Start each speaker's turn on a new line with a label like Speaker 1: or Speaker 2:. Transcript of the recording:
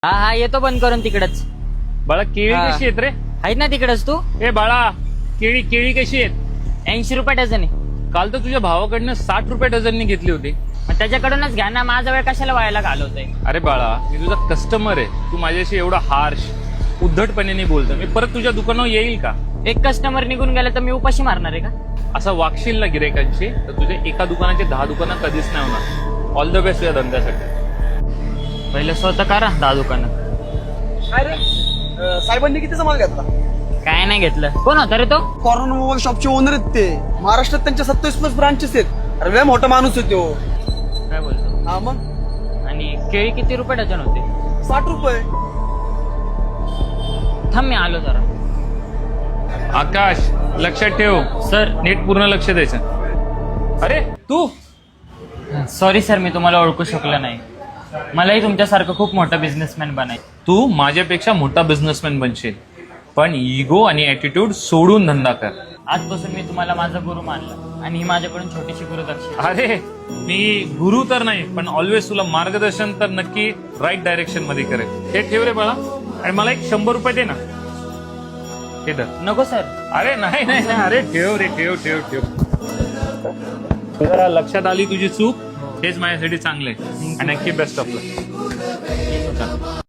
Speaker 1: हा हा येतो बंद करून तिकडच.
Speaker 2: बाळा केळी
Speaker 1: हा.
Speaker 2: कशी आहेत रे?
Speaker 1: आहेत ना तिकडच तू.
Speaker 2: ए बाळा केळी केळी कशी आहेत?
Speaker 1: 80 रुपये डझन आहे.
Speaker 2: काल तर तुझ्या भावाकडनं 60 रुपये डझननी घेतली होती.
Speaker 1: मग त्याच्याकडूनच घ्या ना, माझा वेळ कशाला व्हायला घालवतोय.
Speaker 2: अरे बाळा मी तुझा कस्टमर आहे, तू माझ्याशी एवढा हार्श उद्धटपणे बोलतो. मी परत तुझ्या दुकानावर येईल का?
Speaker 1: एक कस्टमर निघून गेला तर मी उपाशी मारणार आहे का?
Speaker 2: असं वागशील ना गिरायकांशी तर तुझे एका दुकानाचे 10 दुकानं कधीच नाही होणार. ऑल द बेस्ट या धंद्यासाठी.
Speaker 1: पहिलं स्वतः करा 10 दुकानं.
Speaker 3: काय रे साहेबांनी कितीचा माल घेतला?
Speaker 1: काय नाही घेतलं. कोण होता रे तो?
Speaker 3: कॉर्नर मोबाईल शॉपचे ओनर आहेत ते. महाराष्ट्रात त्यांच्या 27+ ब्रांचेस आहेत. अरे लय मोठा माणूस आहे तो.
Speaker 1: काय बोलतो?
Speaker 3: हा मग
Speaker 1: आणि केळी किती रुपये डझन होते?
Speaker 3: 60 रुपये.
Speaker 1: थांब मी आलो जरा.
Speaker 2: आकाश लक्षात ठेव,
Speaker 1: सर
Speaker 2: नीट पूर्ण लक्ष द्यायचं. अरे तू
Speaker 1: सॉरी सर, मी तुम्हाला ओळखू शकलो नाही. मलाही तुमच्यासारखं खूप मोठा बिझनेसमॅन बनायचं.
Speaker 2: तू माझ्यापेक्षा मोठा बिझनेसमॅन बनशील, पण इगो आणि ऍटिट्यूड सोडून धंदा कर.
Speaker 1: आजपासून मी तुम्हाला माझा गुरु मानला आणि ही माझ्याकडून छोटीशी गुरुदक्षिणा.
Speaker 2: अरे मी गुरु तर नाही, पण ऑलवेज तुला मार्गदर्शन तर नक्की राईट डायरेक्शन मध्ये करेल. हे ठेव रे बाळा, आणि मला एक 100 रुपये दे ना. हे धर.
Speaker 1: नको सर.
Speaker 2: अरे नाही नाही नाही, अरे ठेव रे, ठेव ठेव ठेव. जरा लक्षात आली तुझी चूक, हेच माझ्यासाठी चांगले आणि नक्की बेस्ट ऑफ लक.